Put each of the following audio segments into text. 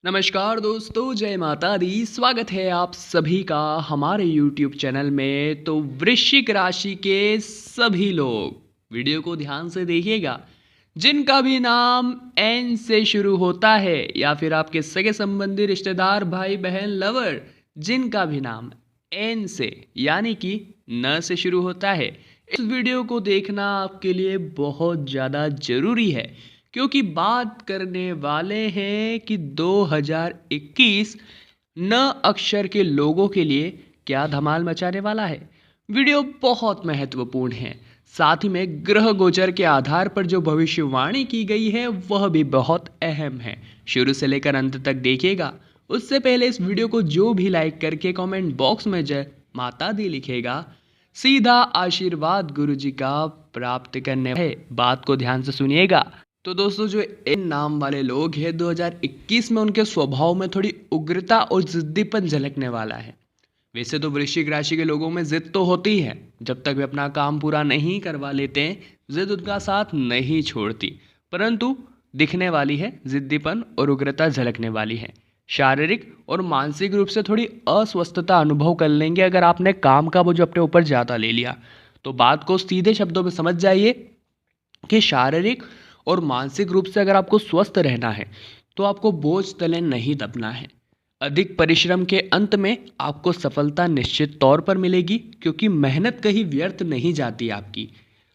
नमस्कार दोस्तों, जय माता दी। स्वागत है आप सभी का हमारे YouTube चैनल में। तो वृश्चिक राशि के सभी लोग वीडियो को ध्यान से देखिएगा। जिनका भी नाम एन से शुरू होता है या फिर आपके सगे संबंधी, रिश्तेदार, भाई बहन, लवर, जिनका भी नाम एन से यानी कि न से शुरू होता है, इस वीडियो को देखना आपके लिए बहुत ज़्यादा ज़रूरी है, क्योंकि बात करने वाले हैं कि 2021 न अक्षर के लोगों के लिए क्या धमाल मचाने वाला है। वीडियो बहुत महत्वपूर्ण है। साथ ही में ग्रह गोचर के आधार पर जो भविष्यवाणी की गई है वह भी बहुत अहम है। शुरू से लेकर अंत तक देखिएगा। उससे पहले इस वीडियो को जो भी लाइक करके कमेंट बॉक्स में जय माता दी लिखेगा, सीधा आशीर्वाद गुरु जी का प्राप्त करने है। बात को ध्यान से सुनिएगा। तो दोस्तों, जो इन नाम वाले लोग हैं 2021 में उनके स्वभाव में थोड़ी उग्रता और जिद्दीपन झलकने वाला है। वैसे तो वृश्चिक राशि के लोगों में जिद तो होती है, जब तक वे अपना काम पूरा नहीं करवा लेते हैं जिद उनका साथ नहीं छोड़ती, परंतु दिखने वाली है जिद्दीपन और उग्रता झलकने वाली है। शारीरिक और मानसिक रूप से थोड़ी अस्वस्थता अनुभव कर लेंगे अगर आपने काम का बोझ अपने ऊपर ज़्यादा ले लिया। तो बात को सीधे शब्दों में समझ जाइए कि शारीरिक और मानसिक रूप से अगर आपको स्वस्थ रहना है तो आपको बोझ तले नहीं दबना है। अधिक परिश्रम के अंत में आपको सफलता निश्चित तौर पर मिलेगी, क्योंकि मेहनत कहीं व्यर्थ नहीं जाती आपकी।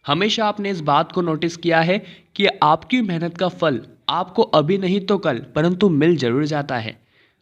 हमेशा आपने इस बात को नोटिस किया है कि आपकी मेहनत का फल आपको अभी नहीं तो कल परंतु मिल जरूर जाता है।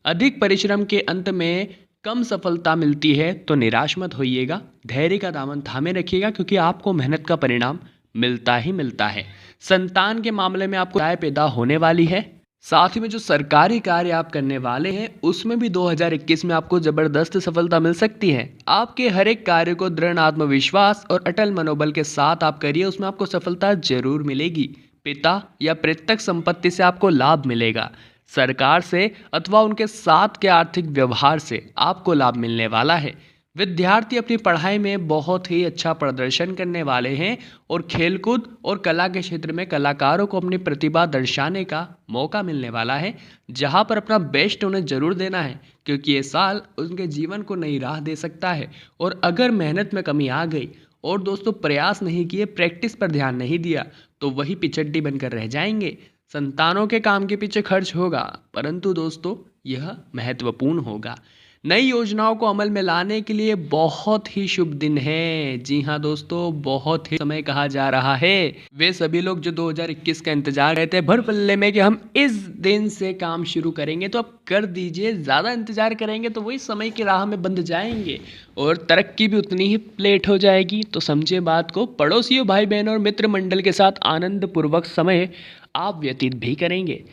अधिक परिश्रम के अंत में कम सफलता मिलती है तो निराश मत होइएगा, धैर्य का दामन थामे रखिएगा, क्योंकि आपको मेहनत का परिणाम मिलता ही मिलता है। संतान के मामले में आपको राय पैदा होने वाली है। साथ ही में जो सरकारी कार्य आप करने वाले हैं उसमें भी 2021 में आपको जबरदस्त सफलता मिल सकती है। आपके हर एक कार्य को दृढ़ आत्मविश्वास और अटल मनोबल के साथ आप करिए, उसमें आपको सफलता जरूर मिलेगी। पिता या प्रत्यक्ष संपत्ति से आपको लाभ मिलेगा। सरकार से अथवा उनके साथ के आर्थिक व्यवहार से आपको लाभ मिलने वाला है। विद्यार्थी अपनी पढ़ाई में बहुत ही अच्छा प्रदर्शन करने वाले हैं और खेलकूद और कला के क्षेत्र में कलाकारों को अपनी प्रतिभा दर्शाने का मौका मिलने वाला है, जहां पर अपना बेस्ट उन्हें जरूर देना है, क्योंकि ये साल उनके जीवन को नई राह दे सकता है। और अगर मेहनत में कमी आ गई और दोस्तों प्रयास नहीं किए, प्रैक्टिस पर ध्यान नहीं दिया, तो वही पिछड्डी बनकर रह जाएंगे। संतानों के काम के पीछे खर्च होगा, परंतु दोस्तों यह महत्वपूर्ण होगा। नई योजनाओं को अमल में लाने के लिए बहुत ही शुभ दिन है। जी हाँ दोस्तों, बहुत ही समय कहा जा रहा है। वे सभी लोग जो 2021 का इंतजार रहते हैं भर पल्ले में कि हम इस दिन से काम शुरू करेंगे, तो अब कर दीजिए। ज़्यादा इंतजार करेंगे तो वही समय की राह में बंध जाएंगे और तरक्की भी उतनी ही लेट हो जाएगी। तो समझिए बात को। पड़ोसियों, भाई बहनों और मित्र मंडल के साथ आनंद पूर्वक समय आप व्यतीत भी करेंगे।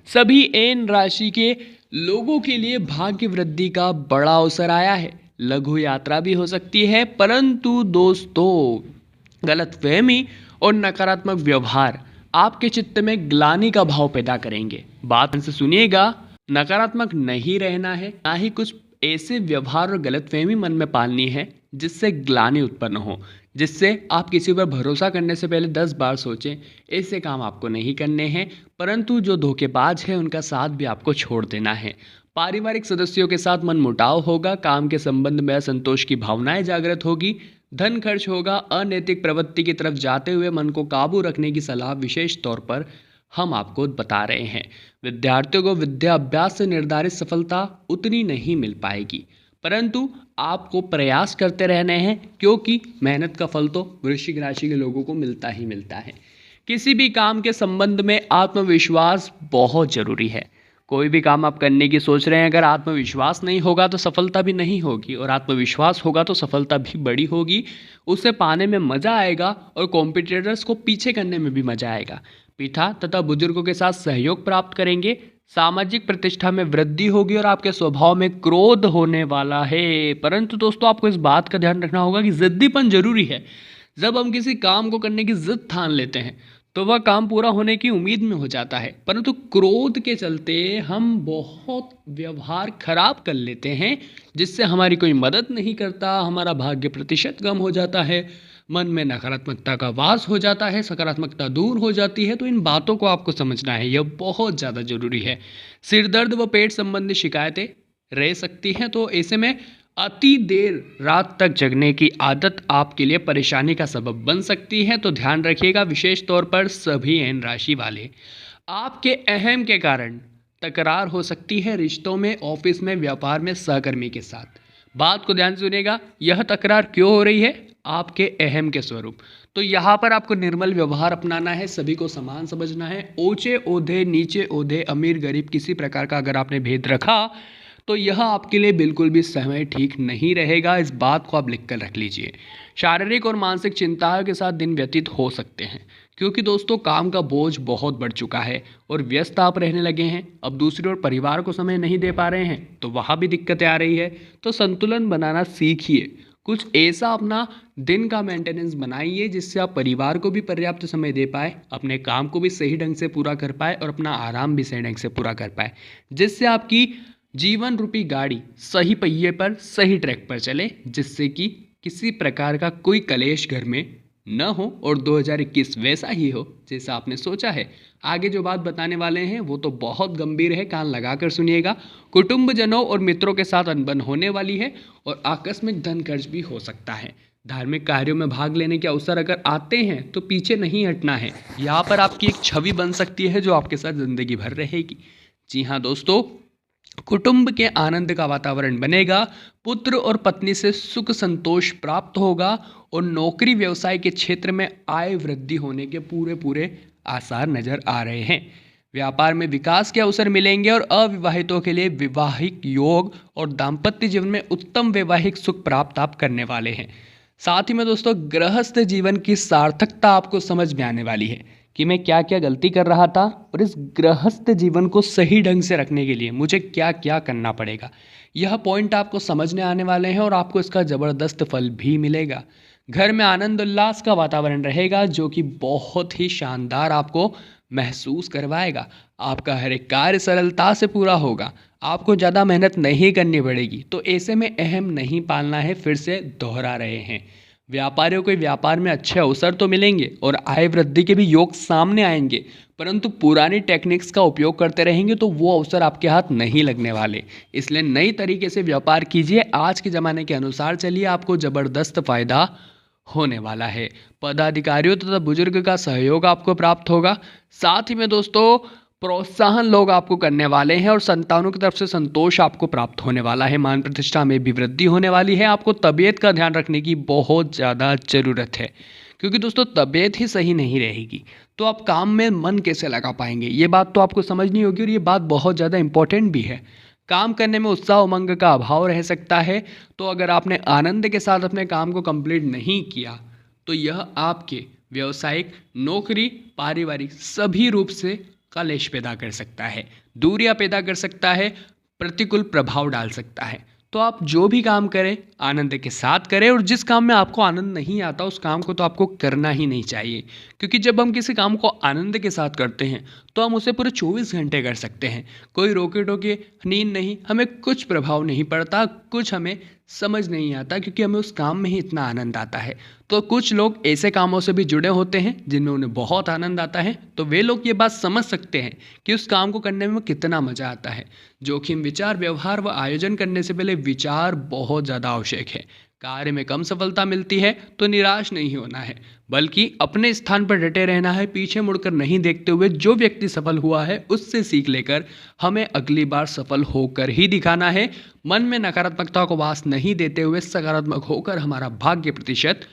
सभी एन राशि के लोगों के लिए भाग्य वृद्धि का बड़ा अवसर आया है। लघु यात्रा भी हो सकती है, परंतु दोस्तों गलतफहमी और नकारात्मक व्यवहार आपके चित्त में ग्लानि का भाव पैदा करेंगे। बात से सुनिएगा, नकारात्मक नहीं रहना है, ना ही कुछ ऐसे व्यवहार और गलतफहमी मन में पालनी है जिससे ग्लानि उत्पन्न हो, जिससे आप किसी पर भरोसा करने से पहले 10 बार सोचें। ऐसे काम आपको नहीं करने हैं, परंतु जो धोखेबाज है उनका साथ भी आपको छोड़ देना है। पारिवारिक सदस्यों के साथ मनमुटाव होगा। काम के संबंध में असंतोष की भावनाएं जागृत होगी। धन खर्च होगा। अनैतिक प्रवृत्ति की तरफ जाते हुए मन को काबू रखने की सलाह विशेष तौर पर हम आपको बता रहे हैं। विद्यार्थियों को विद्या अभ्यास से निर्धारित सफलता उतनी नहीं मिल पाएगी, परंतु आपको प्रयास करते रहने हैं, क्योंकि मेहनत का फल तो वृश्चिक राशि के लोगों को मिलता ही मिलता है। किसी भी काम के संबंध में आत्मविश्वास बहुत ज़रूरी है। कोई भी काम आप करने की सोच रहे हैं, अगर आत्मविश्वास नहीं होगा तो सफलता भी नहीं होगी, और आत्मविश्वास होगा तो सफलता भी बड़ी होगी। उसे पाने में मज़ा आएगा और कॉम्पिटिटर्स को पीछे करने में भी मज़ा आएगा। पिता तथा बुजुर्गों के साथ सहयोग प्राप्त करेंगे। सामाजिक प्रतिष्ठा में वृद्धि होगी और आपके स्वभाव में क्रोध होने वाला है। परंतु दोस्तों आपको इस बात का ध्यान रखना होगा कि जिद्दीपन जरूरी है। जब हम किसी काम को करने की जिद ठान लेते हैं तो वह काम पूरा होने की उम्मीद में हो जाता है, परंतु क्रोध के चलते हम बहुत व्यवहार खराब कर लेते हैं, जिससे हमारी कोई मदद नहीं करता, हमारा भाग्य प्रतिशत कम हो जाता है। मन में नकारात्मकता का वास हो जाता है, सकारात्मकता दूर हो जाती है। तो इन बातों को आपको समझना है, यह बहुत ज़्यादा ज़रूरी है। सिर दर्द व पेट संबंधी शिकायतें रह सकती हैं, तो ऐसे में अति देर रात तक जगने की आदत आपके लिए परेशानी का सबब बन सकती है। तो ध्यान रखिएगा, विशेष तौर पर सभी एन राशि वाले। आपके अहम के कारण तकरार हो सकती है रिश्तों में, ऑफिस में, व्यापार में, सहकर्मी के साथ। बात को ध्यान से सुनिएगा, यह तकरार क्यों हो रही है? आपके अहम के स्वरूप। तो यहाँ पर आपको निर्मल व्यवहार अपनाना है, सभी को समान समझना है। ऊंचे ओहदे, नीचे ओहदे, अमीर गरीब, किसी प्रकार का अगर आपने भेद रखा तो यह आपके लिए बिल्कुल भी समय ठीक नहीं रहेगा। इस बात को आप लिख कर रख लीजिए। शारीरिक और मानसिक चिंताओं के साथ दिन व्यतीत हो सकते हैं, क्योंकि दोस्तों काम का बोझ बहुत बढ़ चुका है और व्यस्त आप रहने लगे हैं। अब दूसरी ओर परिवार को समय नहीं दे पा रहे हैं, तो वहाँ भी दिक्कतें आ रही है। तो संतुलन बनाना सीखिए। कुछ ऐसा अपना दिन का मेंटेनेंस बनाइए जिससे आप परिवार को भी पर्याप्त समय दे पाए, अपने काम को भी सही ढंग से पूरा कर पाए और अपना आराम भी सही ढंग से पूरा कर पाए, जिससे आपकी जीवन रूपी गाड़ी सही पहिए पर, सही ट्रैक पर चले, जिससे कि किसी प्रकार का कोई कलेश घर में न हो और 2021 वैसा ही हो जैसा आपने सोचा है। आगे जो बात बताने वाले हैं वो तो बहुत गंभीर है, कान लगाकर सुनिएगा। कुटुंबजनों और मित्रों के साथ अनबन होने वाली है और आकस्मिक धन खर्च भी हो सकता है। धार्मिक कार्यों में भाग लेने के अवसर अगर आते हैं तो पीछे नहीं हटना है। यहाँ पर आपकी एक छवि बन सकती है जो आपके साथ जिंदगी भर रहेगी। जी हाँ दोस्तों, कुटुंब के आनंद का वातावरण बनेगा, पुत्र और पत्नी से सुख संतोष प्राप्त होगा और नौकरी व्यवसाय के क्षेत्र में आय वृद्धि होने के पूरे आसार नजर आ रहे हैं। व्यापार में विकास के अवसर मिलेंगे और अविवाहितों के लिए विवाहिक योग और दाम्पत्य जीवन में उत्तम वैवाहिक सुख प्राप्त आप करने वाले हैं। साथ ही में दोस्तों, गृहस्थ जीवन की सार्थकता आपको समझ में आने वाली है कि मैं क्या क्या गलती कर रहा था और इस गृहस्थ जीवन को सही ढंग से रखने के लिए मुझे क्या क्या करना पड़ेगा। यह पॉइंट आपको समझने आने वाले हैं और आपको इसका ज़बरदस्त फल भी मिलेगा। घर में आनंद उल्लास का वातावरण रहेगा जो कि बहुत ही शानदार आपको महसूस करवाएगा। आपका हर एक कार्य सरलता से पूरा होगा, आपको ज़्यादा मेहनत नहीं करनी पड़ेगी। तो ऐसे में अहम नहीं पालना है, फिर से दोहरा रहे हैं। व्यापारियों को व्यापार में अच्छे अवसर तो मिलेंगे और आय वृद्धि के भी योग सामने आएंगे, परंतु पुरानी टेक्निक्स का उपयोग करते रहेंगे तो वो अवसर आपके हाथ नहीं लगने वाले। इसलिए नई तरीके से व्यापार कीजिए, आज के ज़माने के अनुसार चलिए, आपको ज़बरदस्त फायदा होने वाला है। पदाधिकारियों तथा बुजुर्ग का सहयोग आपको प्राप्त होगा। साथ ही में दोस्तों, प्रोत्साहन लोग आपको करने वाले हैं और संतानों की तरफ से संतोष आपको प्राप्त होने वाला है। मान प्रतिष्ठा में भी वृद्धि होने वाली है। आपको तबीयत का ध्यान रखने की बहुत ज़्यादा ज़रूरत है, क्योंकि दोस्तों तबीयत ही सही नहीं रहेगी तो आप काम में मन कैसे लगा पाएंगे, ये बात तो आपको समझनी होगी और ये बात बहुत ज़्यादा इंपॉर्टेंट भी है। काम करने में उत्साह उमंग का अभाव रह सकता है, तो अगर आपने आनंद के साथ अपने काम को कंप्लीट नहीं किया तो यह आपके व्यवसायिक, नौकरी, पारिवारिक सभी रूप से कलेश पैदा कर सकता है, दूरियां पैदा कर सकता है, प्रतिकूल प्रभाव डाल सकता है। तो आप जो भी काम करें आनंद के साथ करें और जिस काम में आपको आनंद नहीं आता उस काम को तो आपको करना ही नहीं चाहिए, क्योंकि जब हम किसी काम को आनंद के साथ करते हैं तो हम उसे पूरे 24 घंटे कर सकते हैं। कोई रोके टोके नींद नहीं, हमें कुछ प्रभाव नहीं पड़ता, कुछ हमें समझ नहीं आता, क्योंकि हमें उस काम में ही इतना आनंद आता है। तो कुछ लोग ऐसे कामों से भी जुड़े होते हैं जिनमें उन्हें बहुत आनंद आता है, तो वे लोग ये बात समझ सकते हैं कि उस काम को करने में कितना मजा आता है। जोखिम विचार, व्यवहार व आयोजन करने से पहले विचार बहुत ज़्यादा आवश्यक है। कार्य में कम सफलता मिलती है तो निराश नहीं होना है, बल्कि अपने स्थान पर डटे रहना है, पीछे मुड़कर नहीं देखते हुए जो व्यक्ति सफल हुआ है उससे सीख लेकर हमें अगली बार सफल होकर ही दिखाना है। मन में नकारात्मकता को वास नहीं देते हुए सकारात्मक होकर हमारा भाग्य प्रतिशत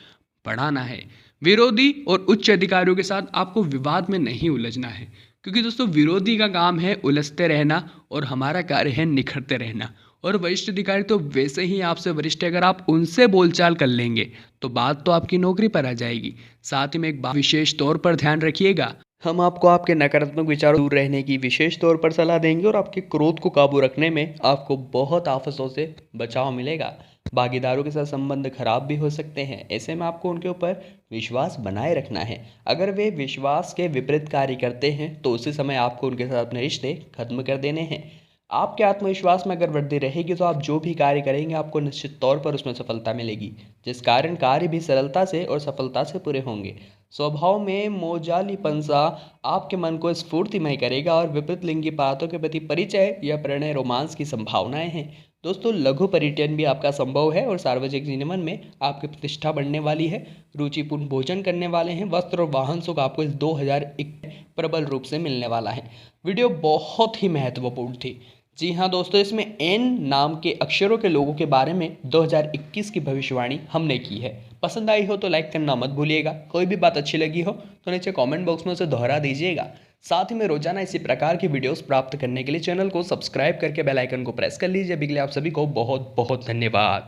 बढ़ाना है। विरोधी और उच्च अधिकारियों के साथ आपको विवाद में नहीं उलझना है, क्योंकि दोस्तों विरोधी का काम है उलझते रहना और हमारा कार्य है निखरते रहना। और वरिष्ठ अधिकारी तो वैसे ही आपसे वरिष्ठ, अगर आप उनसे बोलचाल कर लेंगे तो बात तो आपकी नौकरी पर आ जाएगी। साथ ही में एक बात विशेष तौर पर ध्यान रखिएगा, हम आपको आपके नकारात्मक विचारों दूर रहने की विशेष तौर पर सलाह देंगे और आपके क्रोध को काबू रखने में आपको बहुत आफतों से बचाव मिलेगा। भागीदारों के साथ संबंध खराब भी हो सकते हैं, ऐसे में आपको उनके ऊपर विश्वास बनाए रखना है। अगर वे विश्वास के विपरीत कार्य करते हैं तो उसी समय आपको उनके साथ अपने रिश्ते खत्म कर देने हैं। आपके आत्मविश्वास में अगर वृद्धि रहेगी तो आप जो भी कार्य करेंगे आपको निश्चित तौर पर उसमें सफलता मिलेगी, जिस कारण कार्य भी सरलता से और सफलता से पूरे होंगे। स्वभाव में मोजालीपन-सा आपके मन को स्फूर्तिमय करेगा और विपरीत लिंगी बातों के प्रति परिचय या प्रणय रोमांस की संभावनाएं हैं। दोस्तों, लघु पर्यटन भी आपका संभव है और सार्वजनिक जीवन में आपकी प्रतिष्ठा बढ़ने वाली है। रुचिपूर्ण भोजन करने वाले हैं। वस्त्र और वाहन सुख आपको इस 2021 प्रबल रूप से मिलने वाला है। वीडियो बहुत ही महत्वपूर्ण थी। जी हाँ दोस्तों, इसमें एन नाम के अक्षरों के लोगों के बारे में 2021 की भविष्यवाणी हमने की है। पसंद आई हो तो लाइक करना मत भूलिएगा। कोई भी बात अच्छी लगी हो तो नीचे कमेंट बॉक्स में उसे दोहरा दीजिएगा। साथ ही में रोजाना इसी प्रकार की वीडियोस प्राप्त करने के लिए चैनल को सब्सक्राइब करके बेल आइकन को प्रेस कर लीजिए। अभी के लिए आप सभी को बहुत बहुत धन्यवाद।